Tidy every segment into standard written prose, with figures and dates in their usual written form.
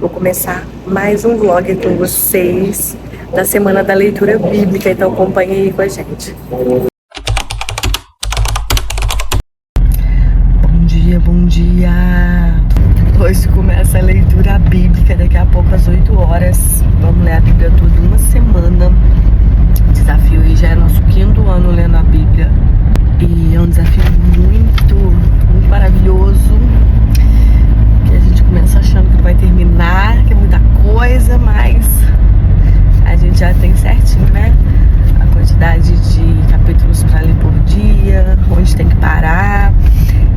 Vou começar mais um vlog com vocês da semana da leitura bíblica, então acompanhe aí com a gente. Bom dia! Hoje começa a leitura bíblica, daqui a pouco às 8 horas. Vamos ler a Bíblia toda uma semana. O desafio aí já é nosso 5º ano lendo a Bíblia. E é um desafio muito maravilhoso. Que a gente começa achando que não vai terminar, que é muita coisa, mas a gente já tem certinho, né? A quantidade de capítulos para ler por dia, onde tem que parar.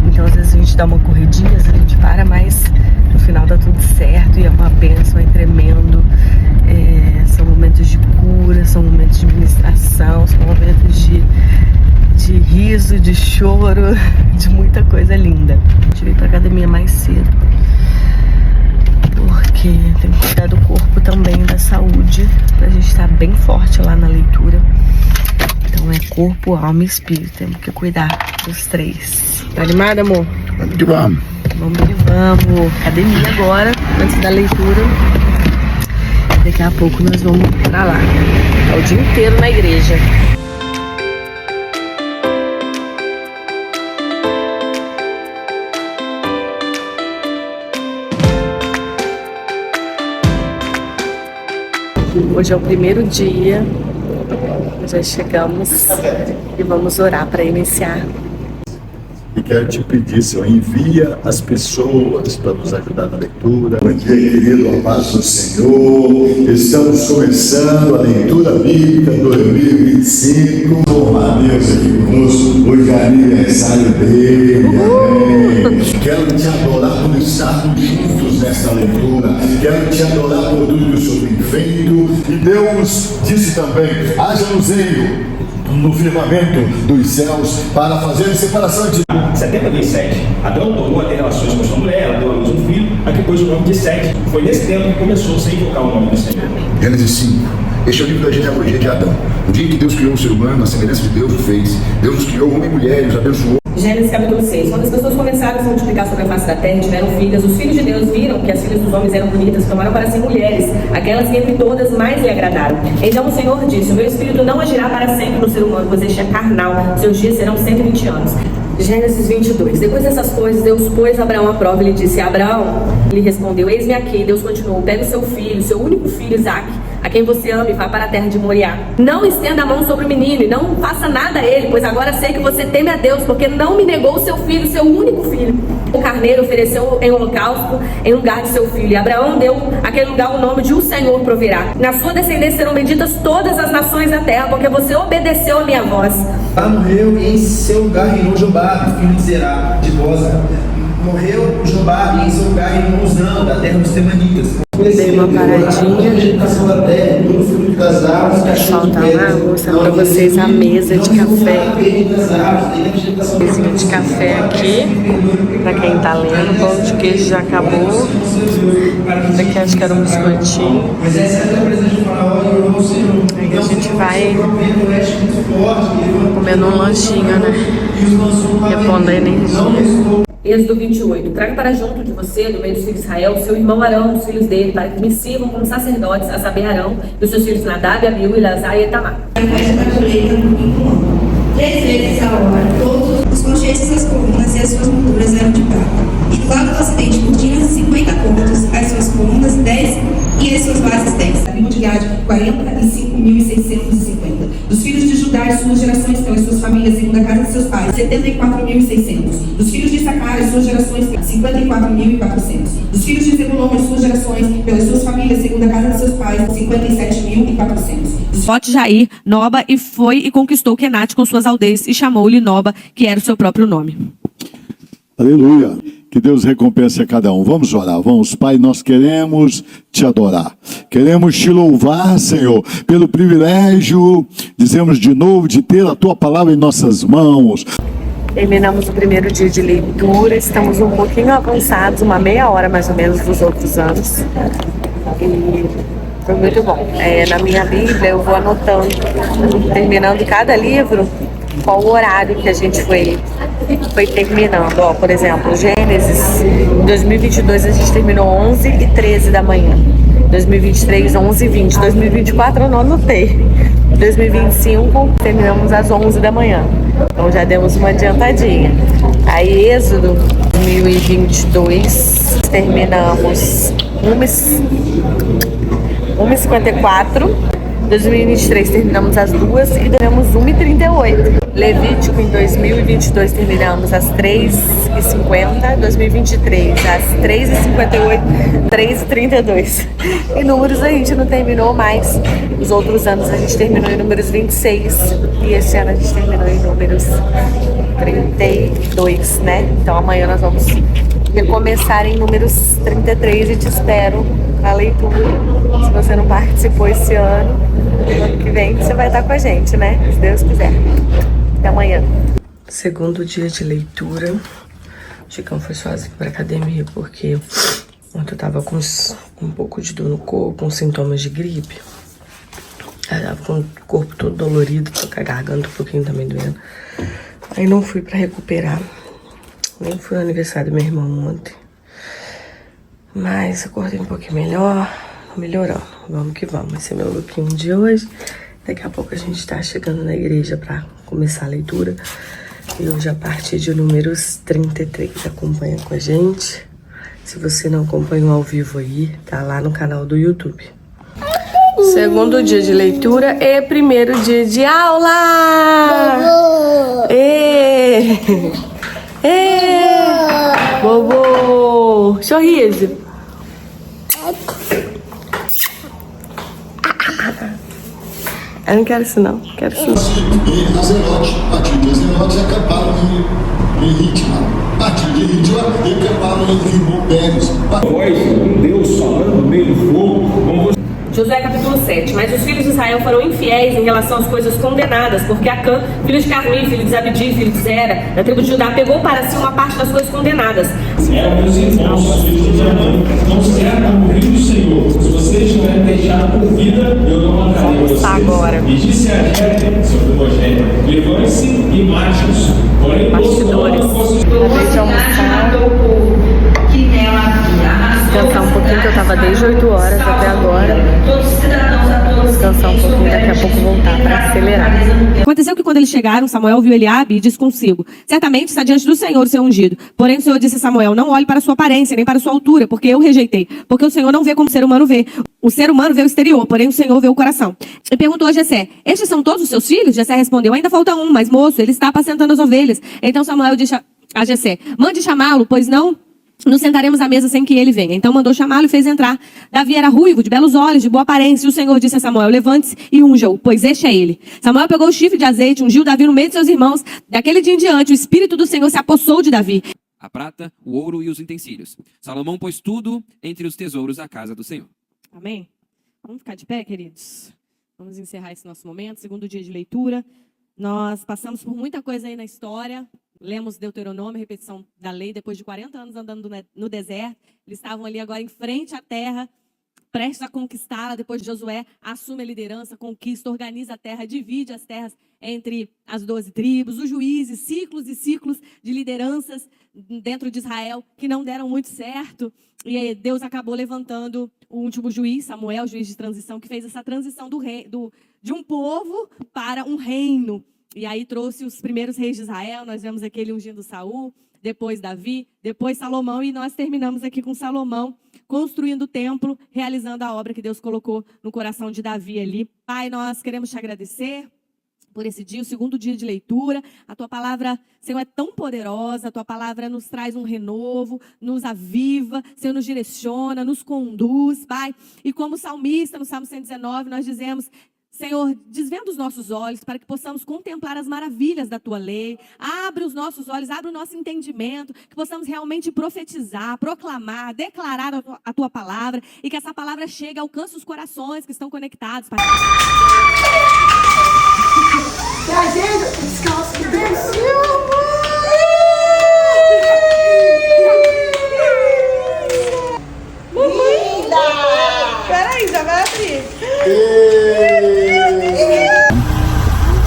Então às vezes a gente dá uma corridinha, às vezes a gente para, mas no final dá tudo certo e é uma bênção, é tremendo. São momentos de cura, são momentos de ministração, são momentos de riso, de choro, de muita coisa linda. A gente veio pra academia mais cedo, porque tem que cuidar do corpo também, da saúde, pra gente estar bem forte lá na leitura. Então é corpo, alma e espírito, temos que cuidar dos 3. Tá animada, amor? Vamos que vamos. Vamos que vamos. Academia agora, antes da leitura. Daqui a pouco nós vamos pra lá. É o dia inteiro na igreja. Hoje é o primeiro dia. Já chegamos e vamos orar para iniciar. E quero te pedir, Senhor, envia as pessoas para nos ajudar na leitura. Bom dia, querido, a paz do Senhor. Estamos começando a leitura bíblica 2025. Oh, Deus aqui conosco. Hoje é aniversário dele. Amém. Quero te adorar por estarmos juntos nesta leitura. Quero te adorar por tudo que o Senhor tem feito. E Deus disse também: haja luzeiro no firmamento dos céus para fazer separação de 70 vezes 7. Adão tornou a ter relações com sua mulher, ela deu à luz um filho, a que pôs o nome de Sete. Foi nesse tempo que começou a invocar o nome do Senhor. Gênesis 5. Este é o livro da genealogia de Adão. O dia em que Deus criou o ser humano, a semelhança de Deus o fez. Deus os criou, homem e mulher, e os abençoou. Gênesis capítulo 6. Quando as pessoas começaram a se multiplicar sobre a face da terra e tiveram filhas, os filhos de Deus viram que as filhas dos homens eram bonitas, tomaram para si mulheres, aquelas que entre todas mais lhe agradaram. Então o Senhor disse: o meu espírito não agirá para sempre no ser humano, pois este é carnal, seus dias serão 120 anos. Gênesis 22. Depois dessas coisas, Deus pôs Abraão à prova e lhe disse: Abraão, ele respondeu: eis-me aqui. Deus continuou: pega o seu filho, seu único filho Isaque, a quem você ama, e vá para a terra de Moriá. Não estenda a mão sobre o menino e não faça nada a ele, pois agora sei que você teme a Deus, porque não me negou o seu filho, seu único filho. O carneiro ofereceu em holocausto em lugar de seu filho, e Abraão deu àquele lugar o nome de: o Senhor proverá. Na sua descendência serão benditas todas as nações da terra, porque você obedeceu a minha voz. Lá morreu e em seu lugar reinou Jobab, filho de Zerá, de Boza. Morreu Jobab e em seu lugar reinou Uzão, da terra dos Temanitas. Dei uma paradinha. O pessoal tá lá mostrando pra vocês a mesa de café. Mesinha de café aqui, pra quem tá lendo. O pão de queijo já acabou. Daqui acho que era um biscoitinho. Aí a gente vai comendo um lanchinho, né? Repondo a energia. Êxodo 28. Traga para junto de você, do meio dos filhos de Israel, seu irmão Arão, dos filhos dele, para que me sirvam como sacerdotes, a saber, Arão, e os seus filhos Nadab, Abiú, Elazar e Itamar. 3 vezes a hora, todos os conchetes das colunas e as suas molduras eram de prata. E do lado do ocidente, cortinas de 50 cômodos, as suas colunas 10 e as suas bases 10. A tribo de Gade, 45.650. Dos filhos de Judá e suas gerações, pelas suas famílias, segundo a casa de seus pais, 74.600. Dos filhos de Issacar e suas gerações, 54.400. Dos filhos de Zebulon e suas gerações, pelas suas famílias, segundo a casa de seus pais, 57.400. Fote Jair, Noba, e foi e conquistou Kenate com suas aldeias, e chamou-lhe Noba, que era o seu próprio nome. Aleluia. Que Deus recompense a cada um. Vamos orar, vamos. Pai, nós queremos te adorar. Queremos te louvar, Senhor, pelo privilégio, dizemos de novo, de ter a tua palavra em nossas mãos. Terminamos o primeiro dia de leitura, estamos um pouquinho avançados, uma meia hora mais ou menos dos outros anos. E foi muito bom. Na minha Bíblia eu vou anotando, terminando cada livro, qual o horário que a gente foi terminando. Ó, por exemplo, Gênesis 2022 a gente terminou 11h13 da manhã. 2023, 11h20. 2024 eu não anotei. 2025 terminamos às 11 da manhã. Então já demos uma adiantadinha. Aí Êxodo 2022 terminamos 1h54. 2023 terminamos às 2 e demos 1h38. Levítico em 2022 terminamos às 3h50. 2023 às 3h58, 3h32. E números a gente não terminou mais. Os outros anos a gente terminou em números 26 e esse ano a gente terminou em números 32, né? Então amanhã nós vamos recomeçar em números 33 e te espero a leitura. Se você não participou esse ano, ano que vem você vai estar com a gente, né? Se Deus quiser. Até amanhã. Segundo dia de leitura. O Chicão foi sozinho pra academia porque ontem eu tava com um pouco de dor no corpo, com sintomas de gripe. Eu tava com o corpo todo dolorido, tô com a garganta um pouquinho também doendo. Aí não fui pra recuperar. Nem fui no aniversário do meu irmão ontem. Mas acordei um pouquinho melhor, melhorando. Vamos que vamos. Esse é meu lookinho de hoje. Daqui a pouco a gente tá chegando na igreja pra começar a leitura. E hoje a partir de números 33. Acompanha com a gente. Se você não acompanhou ao vivo aí, tá lá no canal do YouTube. Segundo dia de leitura e primeiro dia de aula! Bobo! Sorriso! Eu não quero isso não, quero isso não. E Azerote, a partir de Azerote acamparam em Ritma. A partir de Ritma, acamparam em Rimopédios. Voz, um Deus falando no meio do fogo, como você... Josué capítulo 7. Mas os filhos de Israel foram infiéis em relação às coisas condenadas, porque Acã, filho de Carmi, filho de Zabdi, filho de Zera, da tribo de Judá, pegou para si uma parte das coisas condenadas. Meus irmãos, os filhos de Israel, não servem o rio do Senhor. Se vocês tiverem deixado por vida, eu não matarei vocês. Agora. E disse a Jé, seu primogênito, levante-se e mate-os. Porém, bastidores. Acabei de almoçar. Descansar um pouquinho, que eu tava desde 8 horas até agora. Descansar um pouquinho, daqui a pouco voltar para acelerar. Aconteceu que quando eles chegaram, Samuel viu Eliabe e disse consigo: certamente está diante do Senhor o seu ungido. Porém o Senhor disse a Samuel: não olhe para a sua aparência, nem para a sua altura, porque eu rejeitei. Porque o Senhor não vê como o ser humano vê. O ser humano vê o exterior, porém o Senhor vê o coração. E perguntou a Jessé: estes são todos os seus filhos? Jessé respondeu: ainda falta um, mas moço, ele está apacentando as ovelhas. Então Samuel disse a Jessé: mande chamá-lo, pois não nos sentaremos à mesa sem que ele venha. Então mandou chamá-lo e fez entrar. Davi era ruivo, de belos olhos, de boa aparência. E o Senhor disse a Samuel: levante-se e unja-o, pois este é ele. Samuel pegou o chifre de azeite, ungiu Davi no meio de seus irmãos. Daquele dia em diante, o Espírito do Senhor se apossou de Davi. A prata, o ouro e os utensílios. Salomão pôs tudo entre os tesouros da casa do Senhor. Amém? Vamos ficar de pé, queridos? Vamos encerrar esse nosso momento, segundo dia de leitura. Nós passamos por muita coisa aí na história. Lemos Deuteronômio, repetição da lei, depois de 40 anos andando no deserto. Eles estavam ali agora em frente à terra, prestes a conquistá-la. Depois de Josué assume a liderança, conquista, organiza a terra, divide as terras entre as 12 tribos, os juízes, ciclos e ciclos de lideranças dentro de Israel que não deram muito certo. E aí Deus acabou levantando o último juiz, Samuel, juiz de transição, que fez essa transição de um povo para um reino. E aí trouxe os primeiros reis de Israel. Nós vemos aqui ele ungindo Saul, depois Davi, depois Salomão. E nós terminamos aqui com Salomão construindo o templo, realizando a obra que Deus colocou no coração de Davi ali. Pai, nós queremos te agradecer por esse dia, o segundo dia de leitura. A tua palavra, Senhor, é tão poderosa. A tua palavra nos traz um renovo, nos aviva, Senhor, nos direciona, nos conduz, Pai. E como salmista, no Salmo 119, nós dizemos: Senhor, desvenda os nossos olhos para que possamos contemplar as maravilhas da Tua lei. Abre os nossos olhos, abre o nosso entendimento, que possamos realmente profetizar, proclamar, declarar a Tua palavra e que essa palavra chegue, alcance os corações que estão conectados. Pai. Linda! Peraí, já vai abrir.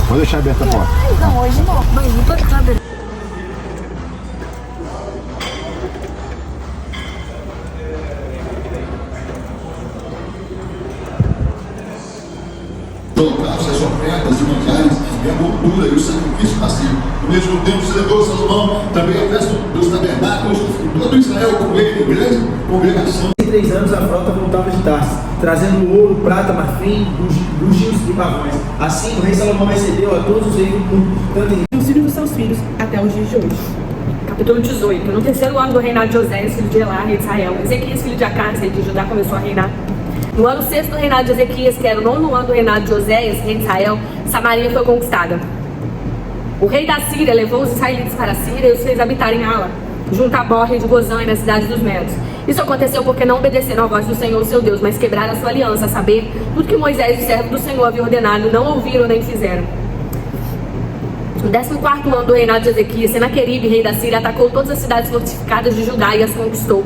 Vou deixar aberta a porta. Não, hoje não. Mas não pode estar aberta. holocaustos, as ofertas de manjares e a gordura e o sacrifício passivo. No mesmo tempo, celebrou Salomão também a festa dos tabernáculos, todo Israel com ele, grande congregação. Em 3 anos a frota voltava de Tarso, trazendo ouro, prata, marfim, bugios e pavões. Assim o rei Salomão recebeu a todos os reis do mundo, tanto em Os filhos dos seus filhos até os dias de hoje. Capítulo 18. No 3º ano do reinado de Oséias, filho de Elá, rei de Israel, Ezequias, filho de Acás, rei de Judá, começou a reinar. No ano 6º do reinado de Ezequias, que era o 9º ano do reinado de Oséias, rei de Israel, Samaria foi conquistada. O rei da Síria levou os israelitas para a Síria e os fez habitar em Ala, junto a Bor, rei de Gozã, e na cidade dos Medos. Isso aconteceu porque não obedeceram à voz do Senhor, seu Deus, mas quebraram a sua aliança, a saber, tudo que Moisés, o servo do Senhor, havia ordenado, não ouviram nem fizeram. No 14º ano do reinado de Ezequias, Senaqueribe, rei da Síria, atacou todas as cidades fortificadas de Judá e as conquistou.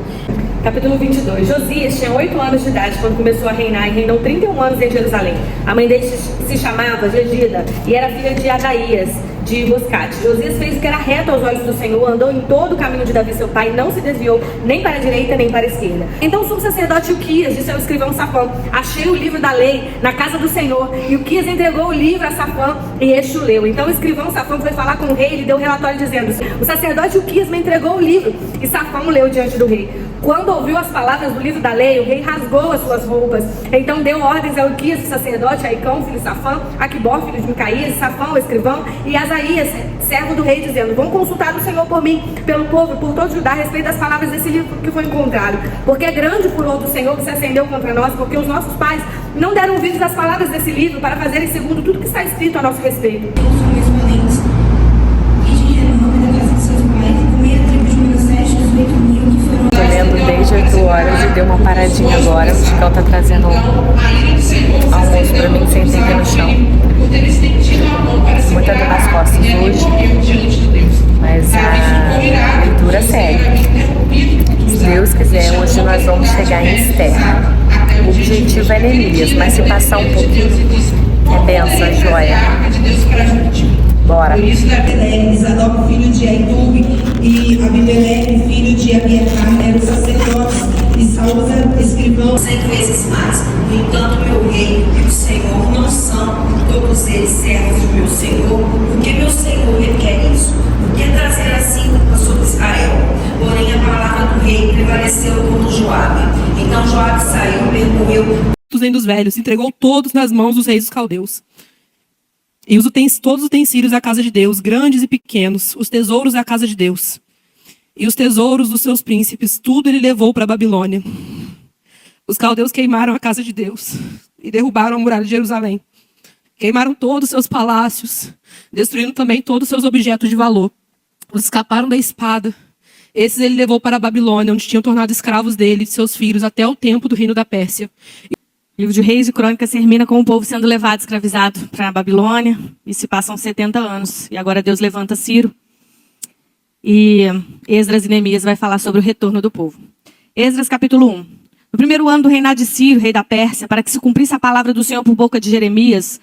Capítulo 22. Josias tinha 8 anos de idade quando começou a reinar e reinou 31 anos em Jerusalém. A mãe dele se chamava Gegida e era filha de Adaías, de Boscate. Josias fez o que era reto aos olhos do Senhor, andou em todo o caminho de Davi seu pai, não se desviou nem para a direita nem para a esquerda. Então o sumo sacerdote Uquias disse ao escrivão Safã: achei o livro da lei na casa do Senhor. E Uquias entregou o livro a Safã e este o leu. Então o escrivão Safã foi falar com o rei e lhe deu um relatório dizendo: o sacerdote Uquias me entregou o livro. E Safã o leu diante do rei. Quando ouviu as palavras do livro da lei, o rei rasgou as suas roupas. Então deu ordens a Uquias, o sacerdote, a Aicão, filho de Safã, Aquibor, filho de Micaías, Safã, o escrivão, e Asaías, servo do rei, dizendo: vão consultar o Senhor por mim, pelo povo, por todo Judá, a respeito das palavras desse livro que foi encontrado. Porque é grande o furor do Senhor que se acendeu contra nós, porque os nossos pais não deram ouvidos às palavras desse livro para fazerem segundo tudo que está escrito a nosso respeito. Tô lendo desde 8 horas e deu uma paradinha agora, porque ela tá trazendo almoço pra mim, sentei aqui no chão. Muita dor nas costas hoje, mas a leitura segue. Se Deus quiser, hoje nós vamos chegar em Esther. O objetivo é Neemias, mas se passar um pouquinho, é benção, é joia. Bora. Por isso, Abeleque, Zadok, filho de Aitube, e Abimeleque, filho de Abiatar, eram sacerdotes, e Saul era escrivão. 100 vezes mais. No entanto, meu rei e o Senhor não são todos eles servos do meu Senhor, porque meu Senhor requer isso. Por que trazer assim culpa sobre Israel? Porém, a palavra do rei prevaleceu contra Joabe. Então Joabe saiu, percorreu dos velhos, entregou todos nas mãos dos reis dos caldeus. E todos os utensílios da casa de Deus, grandes e pequenos, os tesouros da casa de Deus. E os tesouros dos seus príncipes, tudo ele levou para a Babilônia. Os caldeus queimaram a casa de Deus e derrubaram a muralha de Jerusalém. Queimaram todos os seus palácios, destruindo também todos os seus objetos de valor. Os escaparam da espada. Esses ele levou para a Babilônia, onde tinham tornado escravos dele e de seus filhos até o tempo do reino da Pérsia. O livro de Reis e Crônicas termina com o povo sendo levado, escravizado para a Babilônia, e se passam 70 anos. E agora Deus levanta Ciro, e Esdras e Neemias vai falar sobre o retorno do povo. Esdras capítulo 1. No primeiro ano do reinado de Ciro, rei da Pérsia, para que se cumprisse a palavra do Senhor por boca de Jeremias,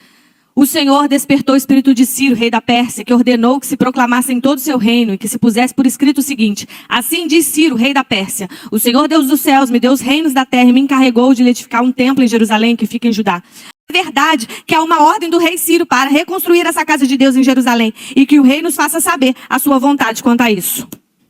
o Senhor despertou o espírito de Ciro, rei da Pérsia, que ordenou que se proclamasse em todo o seu reino e que se pusesse por escrito o seguinte: assim diz Ciro, rei da Pérsia: o Senhor Deus dos céus me deu os reinos da terra e me encarregou de lhe edificar um templo em Jerusalém que fica em Judá. É verdade que há uma ordem do rei Ciro para reconstruir essa casa de Deus em Jerusalém e que o rei nos faça saber a sua vontade quanto a isso.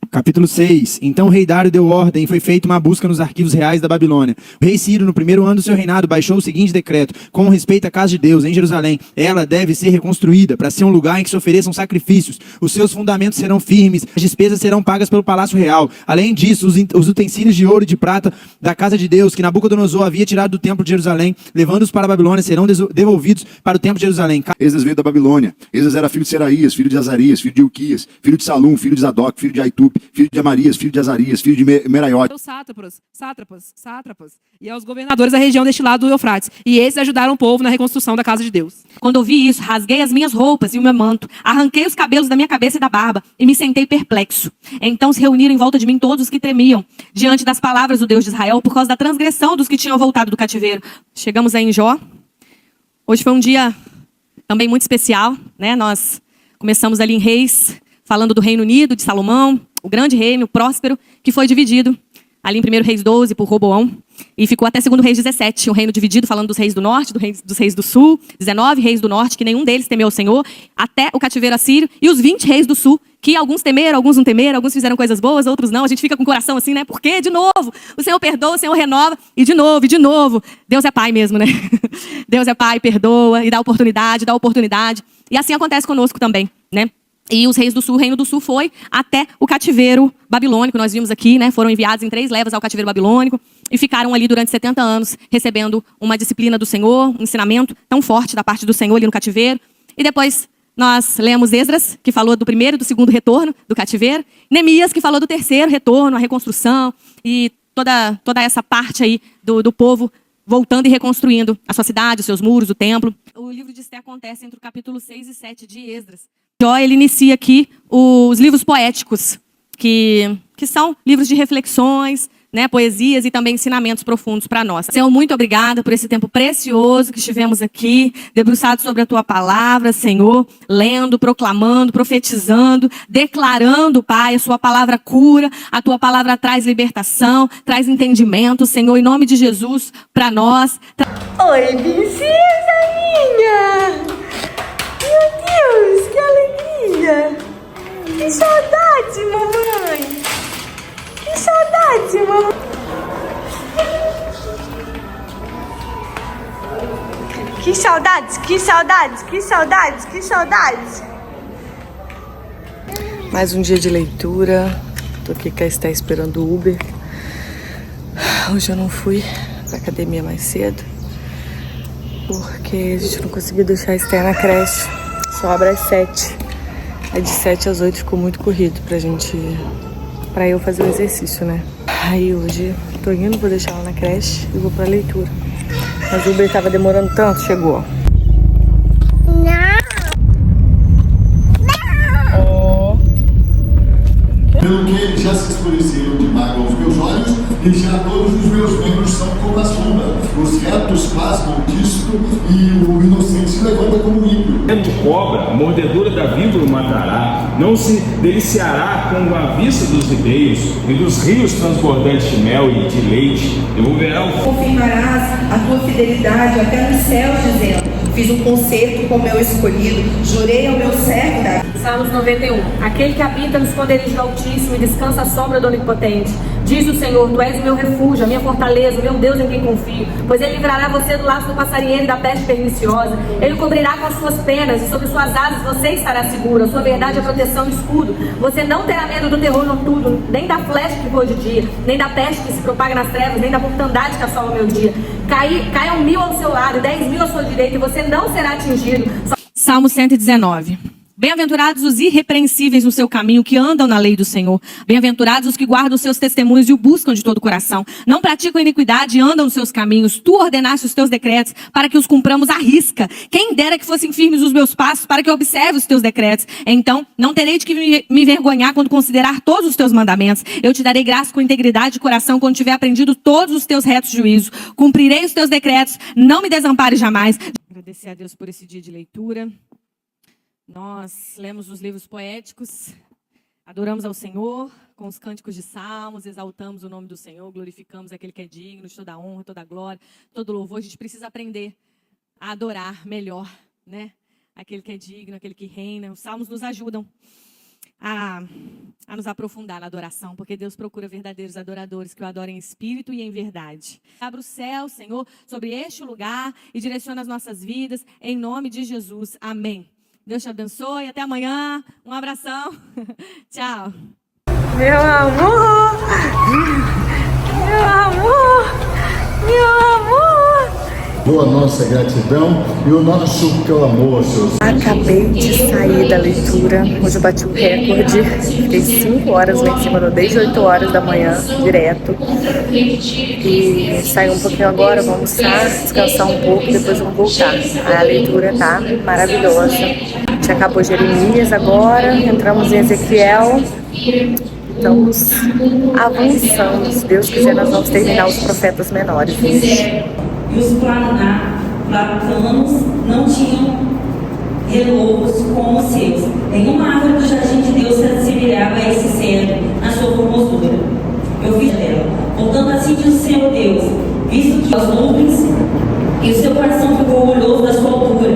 Capítulo 6. Então o rei Dário deu ordem e foi feita uma busca nos arquivos reais da Babilônia. O rei Ciro, no primeiro ano do seu reinado, baixou o seguinte decreto: com respeito à casa de Deus em Jerusalém, ela deve ser reconstruída para ser um lugar em que se ofereçam sacrifícios. Os seus fundamentos serão firmes, as despesas serão pagas pelo palácio real. Além disso, os utensílios de ouro e de prata da casa de Deus, que Nabucodonosor havia tirado do templo de Jerusalém, levando-os para a Babilônia, serão devolvidos para o templo de Jerusalém. Esdras veio da Babilônia. Esdras era filho de Seraías, filho de Azarias, filho de Uquias, filho de Salum, filho de Zadok, filho de Aitube, filho de Amarias, filho de Azarias, filho de Meraiote. Aos sátrapas, e aos governadores da região deste lado do Eufrates. E esses ajudaram o povo na reconstrução da casa de Deus. Quando ouvi isso, rasguei as minhas roupas e o meu manto, arranquei os cabelos da minha cabeça e da barba e me sentei perplexo. Então se reuniram em volta de mim todos os que tremiam diante das palavras do Deus de Israel por causa da transgressão dos que tinham voltado do cativeiro. Chegamos aí em Jó. Hoje foi um dia também muito especial, né? Nós começamos ali em Reis, falando do Reino Unido, de Salomão, o grande reino próspero, que foi dividido ali em 1 Reis 12, por Roboão, e ficou até 2 Reis 17, um reino dividido, falando dos reis do norte, dos reis do sul, 19 reis do norte, que nenhum deles temeu o Senhor, até o cativeiro assírio, e os 20 reis do sul, que alguns temeram, alguns não temeram, alguns fizeram coisas boas, outros não. A gente fica com o coração assim, né? Porque, de novo, o Senhor perdoa, o Senhor renova, e de novo. Deus é pai mesmo, né? Deus é pai, perdoa, e dá oportunidade. E assim acontece conosco também, né? E os reis do sul, o reino do sul foi até o cativeiro babilônico, nós vimos aqui, né? Foram enviados em 3 levas ao cativeiro babilônico e ficaram ali durante 70 anos, recebendo uma disciplina do Senhor, um ensinamento tão forte da parte do Senhor ali no cativeiro. E depois nós lemos Esdras, que falou do primeiro e do segundo retorno do cativeiro. Neemias, que falou do terceiro retorno, a reconstrução e toda essa parte aí do povo voltando e reconstruindo a sua cidade, os seus muros, o templo. O livro de Esté acontece entre o capítulo 6 e 7 de Esdras. Jó, ele inicia aqui os livros poéticos, que são livros de reflexões, né, poesias e também ensinamentos profundos para nós. Senhor, muito obrigada por esse tempo precioso que estivemos aqui, debruçados sobre a Tua palavra, Senhor, lendo, proclamando, profetizando, declarando, Pai, a Sua palavra cura, a Tua palavra traz libertação, traz entendimento, Senhor, em nome de Jesus, para nós. Oi, princesa minha! Meu Deus, que alegria! Que saudade, mamãe! Que saudade, mamãe! Que saudades, que saudades, que saudades, que saudades! Mais um dia de leitura. Tô aqui com a Esté esperando o Uber. Hoje eu não fui pra academia mais cedo, porque a gente não conseguiu deixar a Esté na creche. Só abre às 7. Aí de 7 às 8 ficou muito corrido pra eu fazer o exercício, né? Aí hoje tô indo, vou deixar ela na creche e vou pra leitura. Mas o Uber tava demorando tanto, chegou. Pelo que já se escureceram de mágoa os meus olhos, e já todos os meus membros são como a sombra. Os retos pasmam disto, e o inocente se levanta como ímpio. De cobra, a mordedura da víbora o matará, não se deliciará com a vista dos ribeiros e dos rios transbordantes de mel e de leite. Devolverá o Confirmarás a tua fidelidade até nos céus, dizendo: fiz um concerto com o meu escolhido, jurei ao meu servo Davi. Salmos 91. Aquele que habita no esconderijo do Altíssimo e descansa à sombra do Onipotente. Diz o Senhor: Tu és o meu refúgio, a minha fortaleza, o meu Deus em quem confio. Pois Ele livrará você do laço do passarinheiro e da peste perniciosa. Ele cobrirá com as suas penas e sobre suas asas você estará seguro. A sua verdade é proteção e escudo. Você não terá medo do terror noturno, nem da flecha que voa de dia, nem da peste que se propaga nas trevas, nem da mortandade que assola o meu dia. Caiam 1000 ao seu lado e 10.000 à sua direita, e você não será atingido. Salmo 119. Bem-aventurados os irrepreensíveis no seu caminho, que andam na lei do Senhor. Bem-aventurados os que guardam os seus testemunhos e o buscam de todo o coração. Não praticam iniquidade e andam nos seus caminhos. Tu ordenaste os teus decretos para que os cumpramos à risca. Quem dera que fossem firmes os meus passos para que eu observe os teus decretos. Então, não terei de que me envergonhar quando considerar todos os teus mandamentos. Eu te darei graça com integridade de coração quando tiver aprendido todos os teus retos juízos. Cumprirei os teus decretos, não me desampares jamais. Agradecer a Deus por esse dia de leitura. Nós lemos os livros poéticos, adoramos ao Senhor com os cânticos de salmos, exaltamos o nome do Senhor, glorificamos aquele que é digno de toda a honra, toda a glória, todo louvor. A gente precisa aprender a adorar melhor, né? Aquele que é digno, aquele que reina. Os salmos nos ajudam a nos aprofundar na adoração, porque Deus procura verdadeiros adoradores que o adorem em espírito e em verdade. Abra o céu, Senhor, sobre este lugar e direciona as nossas vidas, em nome de Jesus. Amém. Deus te abençoe, até amanhã, um abração, tchau. Meu amor, meu amor, meu amor. A nossa gratidão e o nosso clamor, Senhor. Acabei de sair da leitura, hoje eu bati o recorde, fiquei 5 horas lá em cima, desde 8 horas da manhã, direto. E saí um pouquinho agora, vou almoçar, descansar um pouco, depois vamos voltar. A leitura tá maravilhosa. A gente acabou Jeremias agora, entramos em Ezequiel. Estamos avançando, se Deus quiser nós vamos terminar os profetas menores. E os platanos não tinham relobos como os seus. Nenhuma árvore do jardim de Deus se assemelhava a esse cedro na sua formosura. eu fiz dela. Voltando assim diz o Senhor Deus, visto que as nuvens e o seu coração ficou orgulhoso da sua altura,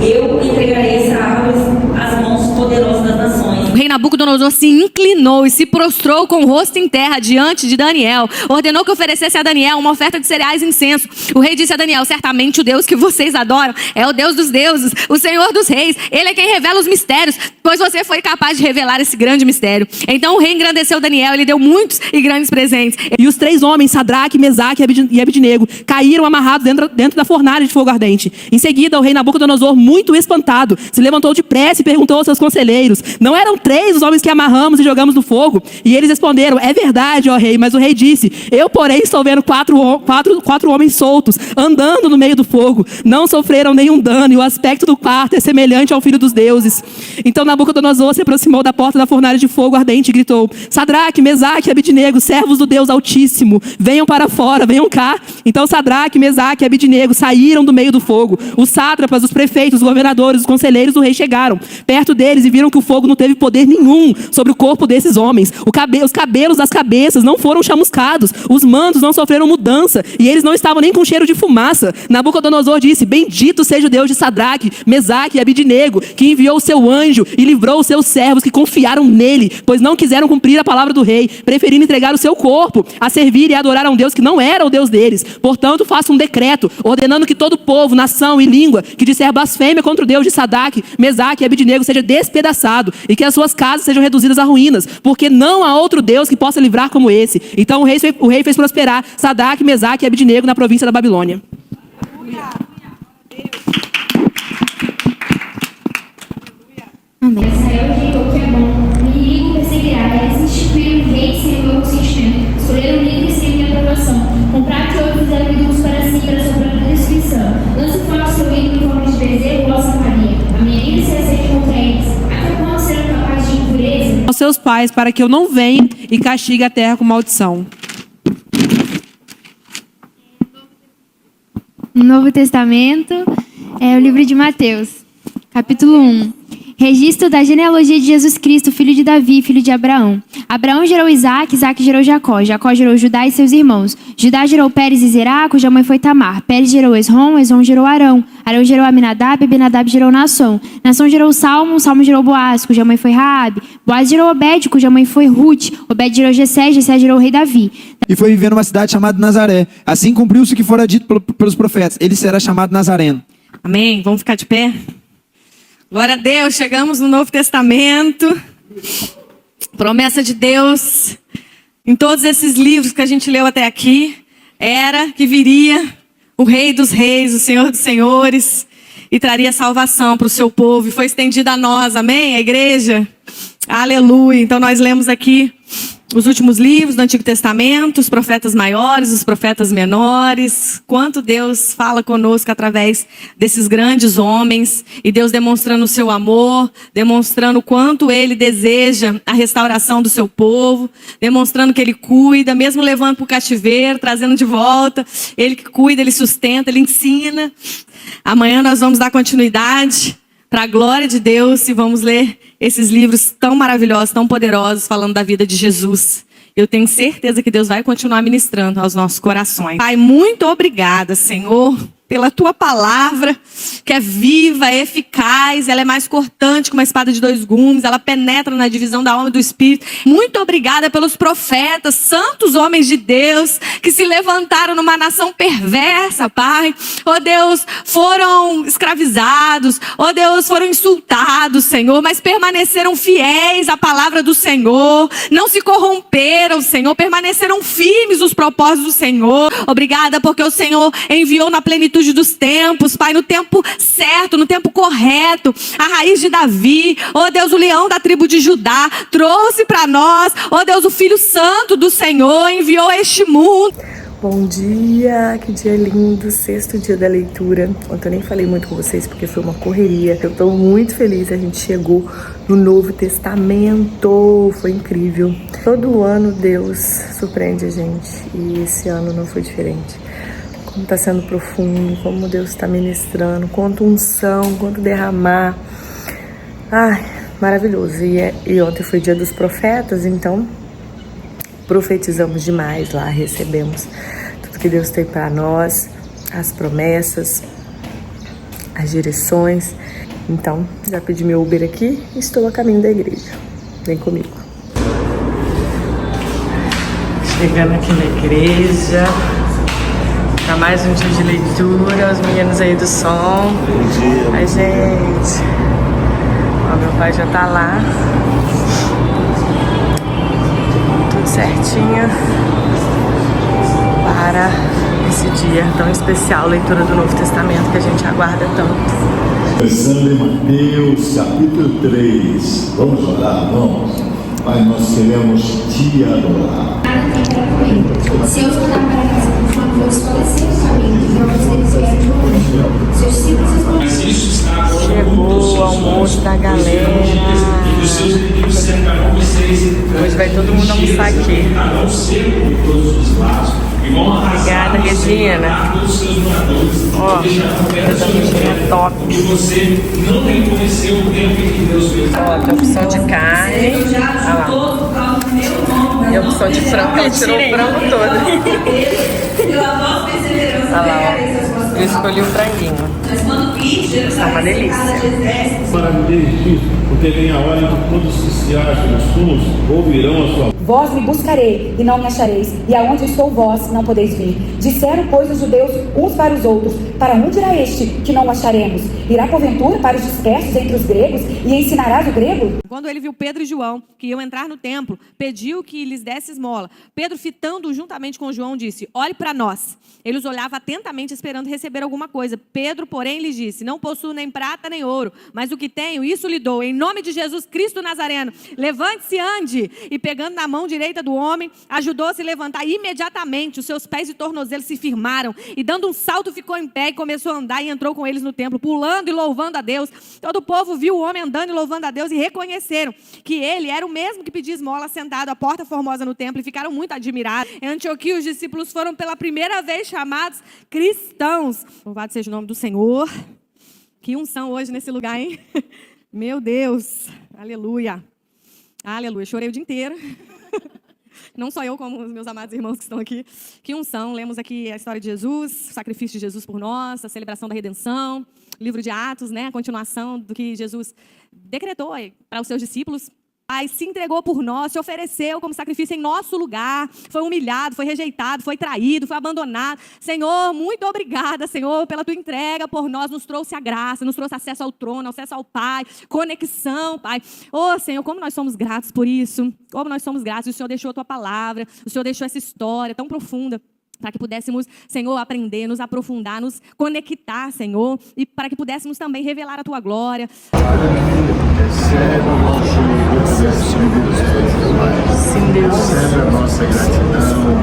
eu entregarei essa árvore às mãos poderosas das nações. O rei Nabucodonosor se inclinou e se prostrou com o rosto em terra diante de Daniel. Ordenou que oferecesse a Daniel uma oferta de cereais e incenso. O rei disse a Daniel: certamente o Deus que vocês adoram é o Deus dos deuses, o Senhor dos reis. Ele é quem revela os mistérios, pois você foi capaz de revelar esse grande mistério. Então o rei engrandeceu Daniel, ele deu muitos e grandes presentes. E os 3 homens, Sadraque, Mesaque e Abednego, caíram amarrados dentro da fornalha de fogo ardente. Em seguida, o rei Nabucodonosor, muito espantado, se levantou depressa e perguntou aos seus conselheiros: não eram 3 os homens que amarramos e jogamos no fogo? E eles responderam: é verdade, ó rei. Mas o rei disse: eu, porém, estou vendo quatro homens soltos, andando no meio do fogo. Não sofreram nenhum dano, e o aspecto do quarto é semelhante ao filho dos deuses. Então Nabucodonosor se aproximou da porta da fornalha de fogo ardente e gritou: Sadraque, Mesaque e Abednego, servos do Deus Altíssimo, venham para fora, venham cá. Então Sadraque, Mesaque e Abednego saíram do meio do fogo. Os sátrapas, os prefeitos, os governadores, os conselheiros do rei chegaram perto deles e viram que o fogo não teve poder nenhum sobre o corpo desses homens. Os cabelos das cabeças não foram chamuscados, os mantos não sofreram mudança, e eles não estavam nem com cheiro de fumaça. Nabucodonosor disse: bendito seja o Deus de Sadraque, Mesaque e Abednego, que enviou o seu anjo e livrou os seus servos que confiaram nele, pois não quiseram cumprir a palavra do rei, preferindo entregar o seu corpo a servir e adorar a um Deus que não era o Deus deles. Portanto, faça um decreto ordenando que todo povo, nação e língua que disser blasfêmia contra o Deus de Sadraque, Mesaque e Abednego seja despedaçado, e que as suas casas sejam reduzidas a ruínas, porque não há outro Deus que possa livrar como esse. Então o rei fez prosperar Sadraque, Mesaque e Abednego na província da Babilônia. Amém. Israel gritou que é bom, o inimigo perseguirá. Eles instituíram um rei sem meu consentimento, escolheram líderes sem minha aprovação, compraram que outros fizeram ídolos para si, para sua própria destruição. Lance fora o seu ídolo em forma de bezerro ou Samaria. A minha ira se acende contra eles. Até quando serão capazes de impureza? Aos seus pais, para que eu não venha e castigue a terra com maldição. No Novo Testamento, é o livro de Mateus, capítulo 1. Registro da genealogia de Jesus Cristo, filho de Davi, filho de Abraão. Abraão gerou Isaac, Isaac gerou Jacó. Jacó gerou Judá e seus irmãos. Judá gerou Pérez e Zerá, cuja mãe foi Tamar. Pérez gerou Esrom, Esrom gerou Arão. Arão gerou Aminadab, Abinadab gerou Naasson. Naasson gerou Salmo, Salmo gerou Boaz, cuja mãe foi Raabe. Boaz gerou Obed, cuja mãe foi Ruth. Obed gerou Jessé, Jessé gerou o rei Davi. E foi viver numa cidade chamada Nazaré. Assim cumpriu-se o que fora dito pelos profetas: ele será chamado Nazareno. Amém? Vamos ficar de pé? Glória a Deus, chegamos no Novo Testamento. Promessa de Deus em todos esses livros que a gente leu até aqui era que viria o Rei dos Reis, o Senhor dos Senhores, e traria salvação para o seu povo. E foi estendida a nós, amém? A igreja. Aleluia. Então nós lemos aqui os últimos livros do Antigo Testamento, os profetas maiores, os profetas menores. Quanto Deus fala conosco através desses grandes homens. E Deus demonstrando o seu amor, demonstrando o quanto Ele deseja a restauração do seu povo, demonstrando que Ele cuida, mesmo levando para o cativeiro, trazendo de volta. Ele que cuida, Ele sustenta, Ele ensina. Amanhã nós vamos dar continuidade para a glória de Deus e vamos ler esses livros tão maravilhosos, tão poderosos, falando da vida de Jesus. Eu tenho certeza que Deus vai continuar ministrando aos nossos corações. Pai, muito obrigada, Senhor, pela Tua palavra, que é viva, é eficaz, ela é mais cortante que uma espada de 2 gumes, ela penetra na divisão da alma e do espírito. Muito obrigada pelos profetas, santos homens de Deus, que se levantaram numa nação perversa, Pai. Oh Deus, foram escravizados, oh Deus, foram insultados, Senhor, mas permaneceram fiéis à palavra do Senhor, não se corromperam, Senhor, permaneceram firmes nos propósitos do Senhor. Obrigada porque o Senhor enviou na plenitude dos tempos, Pai, no tempo certo, no tempo correto, a raiz de Davi, oh Deus, o leão da tribo de Judá, trouxe para nós, oh Deus, o Filho Santo do Senhor, enviou a este mundo. Bom dia, que dia lindo, 6º dia da leitura. Ontem eu nem falei muito com vocês porque foi uma correria. Eu tô muito feliz, a gente chegou no Novo Testamento, foi incrível. Todo ano Deus surpreende a gente e esse ano não foi diferente. Como está sendo profundo, como Deus está ministrando, quanto unção, quanto derramar. Ai, maravilhoso. E ontem foi dia dos profetas, então profetizamos demais lá, recebemos tudo que Deus tem para nós, as promessas, as direções. Então, já pedi meu Uber aqui e estou a caminho da igreja. Vem comigo. Chegando aqui na igreja para mais um dia de leitura, os meninos aí do som. Bom dia. Ai, gente. Ó, meu pai já tá lá. Tudo certinho para esse dia tão especial, leitura do Novo Testamento que a gente aguarda tanto. Começando em Mateus, capítulo 3. Vamos orar, vamos? Pai, nós queremos te adorar. Se eu voltar para casa, por favor, esclarecer o caminho que vamos desviar de longe. Seus discípulos responderam. Chegou o almoço da galera. Hoje vai todo mundo almoçar aqui. Obrigada, Regina. Ó, essa Regina é top. Ó, tem opção de carne. Olha lá. E a opção de frango, ela tirou o frango todo. Olha lá, ó. Eu escolhi o franguinho. Tá uma delícia. Maravilhoso, porque vem a hora em que todos que se acham nos túmulos ouvirão a sua. Vós me buscarei e não me achareis, e aonde estou vós não podeis vir. Disseram, pois, os judeus uns para os outros: para onde irá este que não o acharemos? Irá porventura para os dispersos entre os gregos e ensinarás o grego? Quando ele viu Pedro e João, que iam entrar no templo, pediu que lhes desse esmola. Pedro, fitando juntamente com João, disse: olhe para nós. Ele os olhava atentamente, esperando receber alguma coisa. Pedro, porém, lhes disse: não possuo nem prata nem ouro, mas o que tenho, isso lhe dou. Em nome de Jesus Cristo Nazareno, levante-se, ande. E pegando na mão direita do homem, ajudou-se a se levantar. Imediatamente, os seus pés e tornozelos se firmaram. E dando um salto, ficou em pé e começou a andar e entrou com eles no templo, pulando e louvando a Deus. Todo o povo viu o homem andando e louvando a Deus e reconheceram que ele era o mesmo que pedia esmola sentado à porta formosa no templo, e ficaram muito admirados. Em Antioquia, os discípulos foram pela primeira vez chamados cristãos. Louvado seja o nome do Senhor. Que unção hoje nesse lugar, hein? Meu Deus. Aleluia. Aleluia. Chorei o dia inteiro. Não só eu, como os meus amados irmãos que estão aqui. Que unção. Lemos aqui a história de Jesus, o sacrifício de Jesus por nós, a celebração da redenção, livro de Atos, né? A continuação do que Jesus decretou para os seus discípulos. Pai se entregou por nós, se ofereceu como sacrifício em nosso lugar, foi humilhado, foi rejeitado, foi traído, foi abandonado. Senhor, muito obrigada, Senhor, pela tua entrega por nós, nos trouxe a graça, nos trouxe acesso ao trono, acesso ao Pai, conexão, Pai. Oh, Senhor, como nós somos gratos por isso, como nós somos gratos. O Senhor deixou a tua palavra, o Senhor deixou essa história tão profunda, para que pudéssemos, Senhor, aprender, nos aprofundar, nos conectar, Senhor, e para que pudéssemos também revelar a tua glória. Recebe o nosso agradecimentos, Sim, Deus. recebe a nossa gratidão,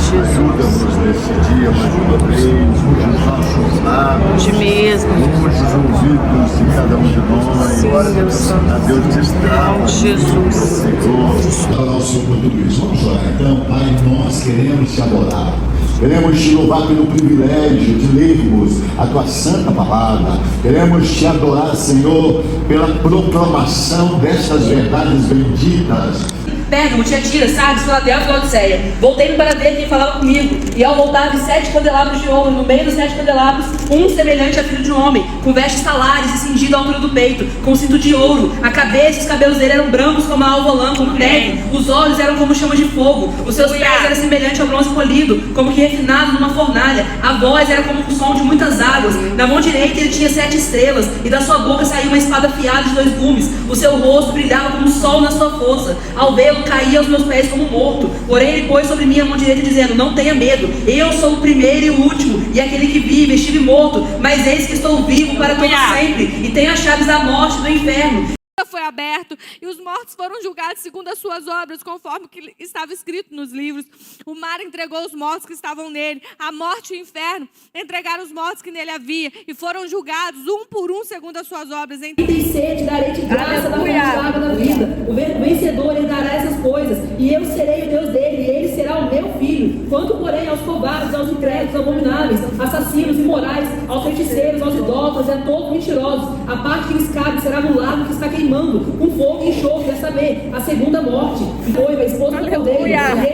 ajuda-nos nesse dia mais uma vez, usa os nossos lábios, Hoje mesmo. usa os ouvidos de cada um de nós. Sim, Deus Santo. A Deus destrava, Jesus. Senhor. Adorar o Senhor por tudo isso. Vamos orar então, Pai, nós queremos te adorar. Queremos te louvar pelo privilégio de lermos a tua santa palavra. Queremos te adorar, Senhor, pela proclamação destas verdades benditas. Pérgamo, Tiatira, Sardes, Filadélfia e Laodiceia. Voltei-me para ver quem falava comigo. E ao voltar vi 7 candelabros de ouro. No meio dos 7 candelabros, um semelhante a filho de um homem, com vestes talares e cingido à altura do peito, com cinto de ouro. A cabeça e os cabelos dele eram brancos como a alva lã, como neve. Os olhos eram como chamas de fogo. Os seus pés eram semelhantes ao bronze polido, como que refinado numa fornalha. A voz era como o som de muitas águas. Na mão direita ele tinha 7 estrelas, e da sua boca saía uma espada afiada de 2 gumes. O seu rosto brilhava como o sol na sua força. Ao vê-lo, caía aos meus pés como morto. Porém ele pôs sobre mim a mão direita, dizendo: não tenha medo, eu sou o primeiro e o último, e aquele que vive. Estive morto, mas eis que estou vivo para todo sempre, e tenho as chaves da morte e do inferno. Foi aberto e os mortos foram julgados segundo as suas obras, conforme o que estava escrito nos livros. O mar entregou os mortos que estavam nele, a morte e o inferno entregaram os mortos que nele havia, e foram julgados um por um segundo as suas obras. Tem sede, darei-te graça da fonte da água da vida. O vencedor lhe dará essas coisas, e eu serei o Deus dele, e ele será o meu filho. Quanto, porém, aos covardes, aos incrédulos, abomináveis, assassinos, imorais, aos feiticeiros, aos idólatras e a todos mentirosos, a parte que lhes cabe será no lago que está queimando, com fogo e enxofre, a saber, a segunda morte. Foi a esposa do cordeiro,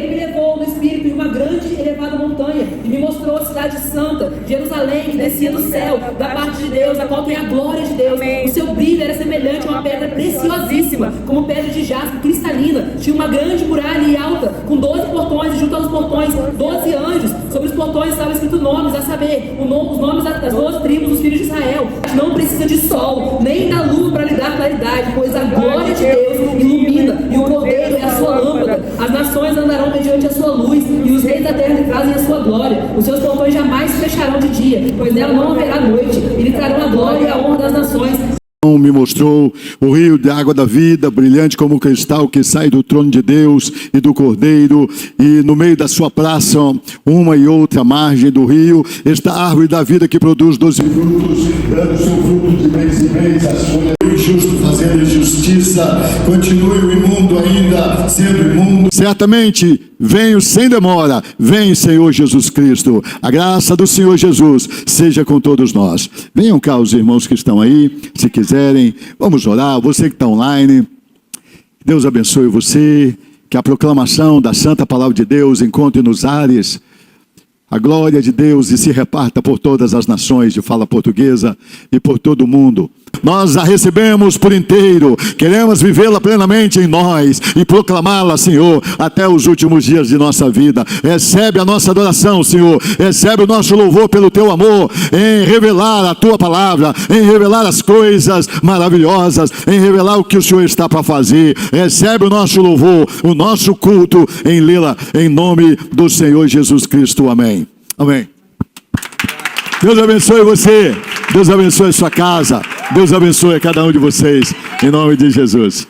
Ele me levou no espírito de uma grande e elevada montanha e me mostrou a cidade santa, Jerusalém, que descia do céu, da parte de Deus, a qual tem a glória de Deus. O seu brilho era semelhante a uma pedra preciosíssima, como pedra de jaspe cristalina. Tinha uma grande muralha e alta, com 12 portões, e junto aos portões 12 anjos. Sobre os portões estavam escritos nomes, a saber, os nomes das 12 tribos dos filhos de Israel. Não precisa de sol, nem da lua para lhe dar claridade, pois a glória de Deus ilumina, e o Cordeiro é a sua lâmpada. As nações andarão mediante a sua luz, e os reis da terra lhe trazem a sua glória. Os seus portões jamais se fecharão de dia, pois nela não haverá noite, e lhe trarão a glória e a honra das nações. Me mostrou o rio de água da vida, brilhante como um cristal, que sai do trono de Deus e do Cordeiro, e no meio da sua praça, uma e outra margem do rio, está a árvore da vida, que produz 12 frutos, dando seu fruto de mês em mês. As folhas do injusto fazendo justiça, continue o imundo ainda sendo imundo. Certamente venho sem demora, vem Senhor Jesus Cristo. A graça do Senhor Jesus seja com todos nós. Venham cá os irmãos que estão aí, se quiserem, vamos orar. Você que está online, Deus abençoe você, que a proclamação da santa palavra de Deus encontre nos ares a glória de Deus e se reparta por todas as nações de fala portuguesa e por todo o mundo. Nós a recebemos por inteiro, queremos vivê-la plenamente em nós e proclamá-la, Senhor, até os últimos dias de nossa vida. Recebe a nossa adoração, Senhor, recebe o nosso louvor pelo Teu amor, em revelar a Tua palavra, em revelar as coisas maravilhosas, em revelar o que o Senhor está para fazer. Recebe o nosso louvor, o nosso culto, em lê-la, em nome do Senhor Jesus Cristo. Amém. Amém. Deus abençoe você, Deus abençoe a sua casa, Deus abençoe a cada um de vocês, em nome de Jesus.